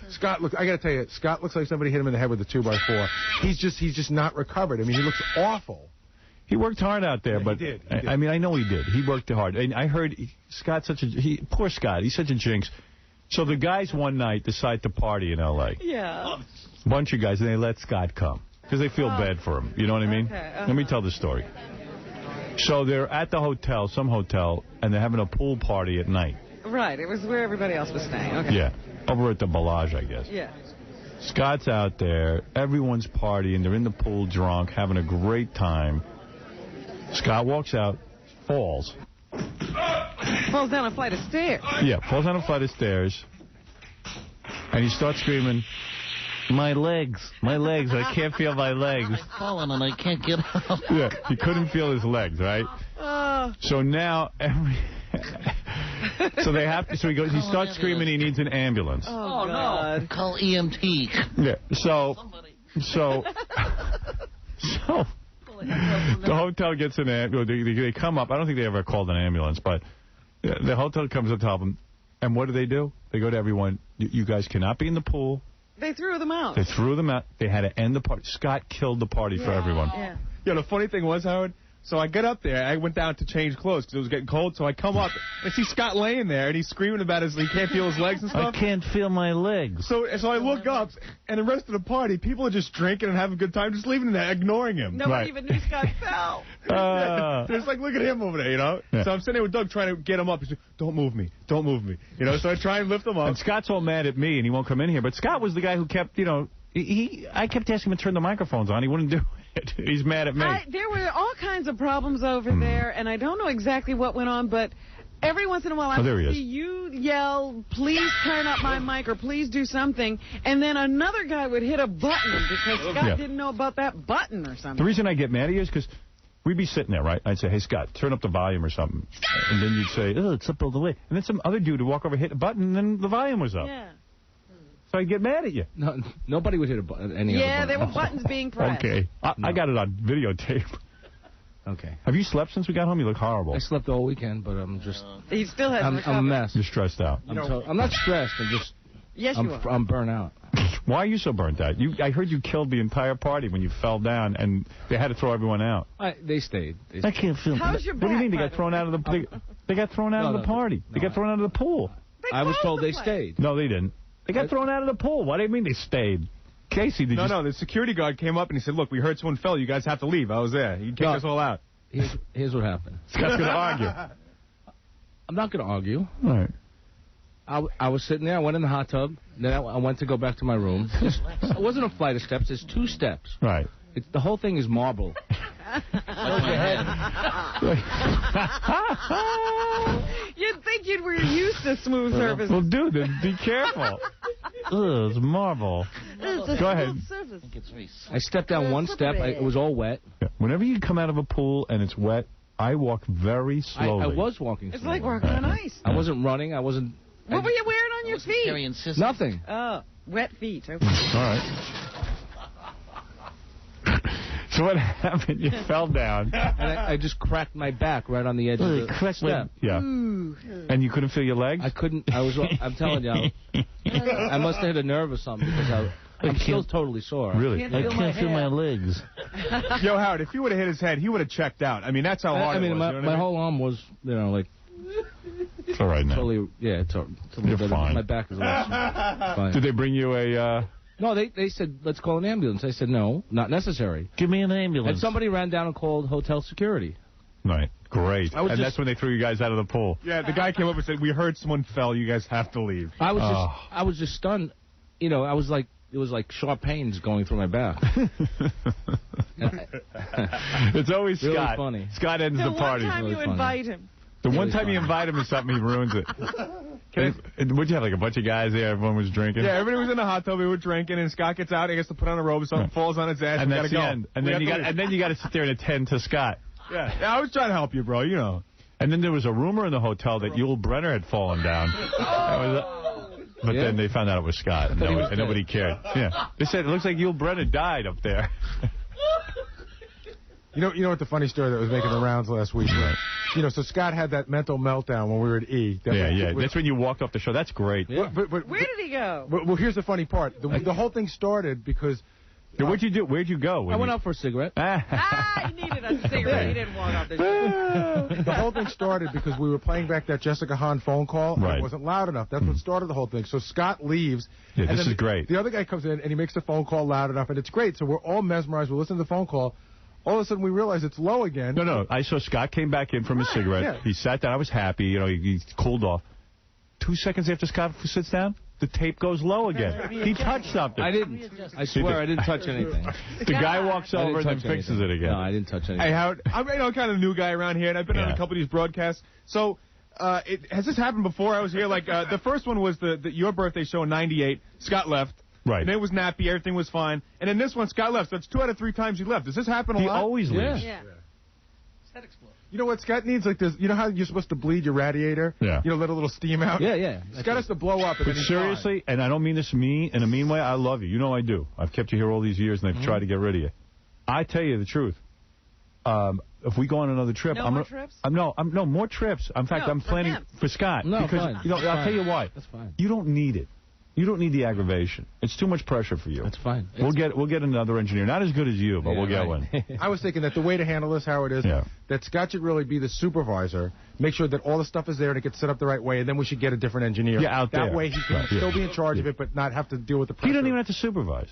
Scott, look, I got to tell you, Scott looks like somebody hit him in the head with a 2x4. He's just not recovered. I mean, he looks awful. He worked hard out there, but he did. I mean, I know he did. He worked hard. And I heard Scott's poor Scott, he's such a jinx. So the guys one night decide to party in L.A. Yeah. Bunch of guys, and they let Scott come because they feel bad for him. You know what I mean? Okay, Let me tell the story. So they're at the hotel, some hotel, and they're having a pool party at night. Right. It was where everybody else was staying. Okay. Yeah. Over at the Bellage, I guess. Yeah. Scott's out there. Everyone's partying. They're in the pool drunk, having a great time. Scott walks out, falls. Falls down a flight of stairs. Yeah, falls down a flight of stairs. And he starts screaming, my legs, I can't feel my legs. I've fallen and I can't get up. Yeah, he couldn't feel his legs, right? So now, so they have to, so he starts screaming he needs an ambulance. Oh God. No. Call EMT. Yeah, so the hotel gets an ambulance. They come up. I don't think they ever called an ambulance, but the hotel comes up to help them. And what do? They go to everyone. You guys cannot be in the pool. They threw them out. They threw them out. They had to end the party. Scott killed the party for everyone. Yeah. Yeah, the funny thing was, Howard, so I get up there. I went down to change clothes because it was getting cold. So I come up and I see Scott laying there, and he's screaming about he can't feel his legs and stuff. I can't feel my legs. So I look up, and the rest of the party, people are just drinking and having a good time, just leaving him there, ignoring him. Nobody even knew Scott fell. It's like, look at him over there, you know? Yeah. So I'm sitting there with Doug trying to get him up. He's like, don't move me. You know, so I try and lift him up. And Scott's all mad at me, and he won't come in here. But Scott was the guy who kept, you know, I kept asking him to turn the microphones on. He wouldn't do it. He's mad at me. There were all kinds of problems over there, and I don't know exactly what went on, but every once in a while I see you yell, please turn up my mic, or please do something, and then another guy would hit a button because Scott didn't know about that button or something. The reason I get mad at you is because we'd be sitting there, right? I'd say, hey, Scott, turn up the volume or something. And then you'd say, oh, it's up all the way. And then some other dude would walk over, hit a button, and then the volume was up. Yeah. So I'd get mad at you. No, nobody would hit a button. Yeah, there were buttons being pressed. Okay. I got it on videotape. Okay. Have you slept since we got home? You look horrible. I slept all weekend, but I'm just... He still hasn't recovered. I'm a mess. You're stressed out. I'm not stressed. I'm just... Yes, you are. I'm burnt out. Why are you so burnt out? I heard you killed the entire party when you fell down, and they had to throw everyone out. They stayed. I can't feel... How's your back? What do you mean they got thrown out of the... They got thrown out of the party. They got thrown out of the pool. I was told they stayed. No, they didn't. They got thrown out of the pool. Why do you mean they stayed? Casey, did you... No, the security guard came up and he said, look, we heard someone fell. You guys have to leave. I was there. He kicked us all out. Here's what happened. Scott's going to argue. I'm not going to argue. All right. I was sitting there. I went in the hot tub. Then I went to go back to my room. It wasn't a flight of steps. It's 2 steps. Right. The whole thing is marble. You'd think you were used to smooth surfaces. Well, dude, then be careful. Ugh, it's marble. Go ahead. I stepped down 1 step. It was all wet. Yeah. Whenever you come out of a pool and it's wet, I walk very slowly. I was walking slowly. It's like walking on ice. I wasn't running. I wasn't... What were you wearing on your feet? Nothing. Oh, wet feet. Okay. All right. So what happened? You fell down. And I just cracked my back right on the edge of the step. Yeah. Ooh. And you couldn't feel your legs? I couldn't. I'm telling you. I must have hit a nerve or something because I'm still totally sore. Really? I can't feel my legs. Yo, Howard, if he would have hit his head, he would have checked out. I mean, that's how hard it was. My whole arm was, like... It's all right now. Totally, yeah, it's You're fine. My back is fine. Did they bring you a... No, they said, let's call an ambulance. I said, no, not necessary. Give me an ambulance. And somebody ran down and called hotel security. Right. Great. And that's when they threw you guys out of the pool. Yeah, the guy came up and said, we heard someone fell. You guys have to leave. I was just stunned. You know, I was like, it was like sharp pains going through my back. It's always really Scott. Funny. Scott ends the party. The one time you invite him. The one time you invite him to something, he ruins it. Would you have like a bunch of guys there? Everyone was drinking? Yeah, everybody was in the hot tub. We were drinking, and Scott gets out. He gets to put on a robe or something, falls on his ass, and that's the end. And then you got to sit there and attend to Scott. Yeah, I was trying to help you, bro, you know. And then there was a rumor in the hotel that Yul Brenner had fallen down. But then they found out it was Scott, and nobody cared. Yeah, they said it looks like Yul Brenner died up there. You know what the funny story that was making the rounds last week? Right? You know, so Scott had that mental meltdown when we were at E. Yeah. That's when you walked off the show. That's great. Yeah. But where did he go? Well, here's the funny part. The whole thing started because... What'd you do? Where'd you go? I went out for a cigarette. He needed a cigarette. He didn't walk off the show. The whole thing started because we were playing back that Jessica Hahn phone call. Right. And it wasn't loud enough. That's what started the whole thing. So Scott leaves. Yeah, and this is great. The other guy comes in, and he makes the phone call loud enough, and it's great. So we're all mesmerized. We listen to the phone call. All of a sudden, we realize it's low again. No. I saw Scott came back in from his cigarette. Yeah. He sat down. I was happy. You know, he cooled off. 2 seconds after Scott sits down, the tape goes low again. He touched something. I didn't. I swear I didn't touch anything. The guy walks over and then fixes it again. No, I didn't touch anything. Hey, Howard, I'm kind of a new guy around here, and I've been on a couple of these broadcasts. So, has this happened before I was here? Like, the first one was your birthday show in '98. Scott left. Right. And it was nappy. Everything was fine. And then this one, Scott left. So it's 2 out of 3 times he left. Does this happen a lot? He always leaves. Yeah. You know what Scott needs? Like this. You know how you're supposed to bleed your radiator? Yeah. You know, let a little steam out? Yeah. Scott has to blow up. And But seriously, and I don't mean this in a mean way, I love you. You know I do. I've kept you here all these years, and I've tried to get rid of you. I tell you the truth. If we go on another trip, more trips? No, more trips. In fact, I'm planning for Scott. No, because, fine. I'll tell you why. That's fine. You don't need it. You don't need the aggravation. It's too much pressure for you. That's fine. We'll get another engineer. Not as good as you, but we'll get one. I was thinking that the way to handle this, Howard, is that Scott should really be the supervisor. Make sure that all the stuff is there and it gets set up the right way, and then we should get a different engineer. Yeah, out there. That way he can still be in charge of it, but not have to deal with the pressure. He doesn't even have to supervise.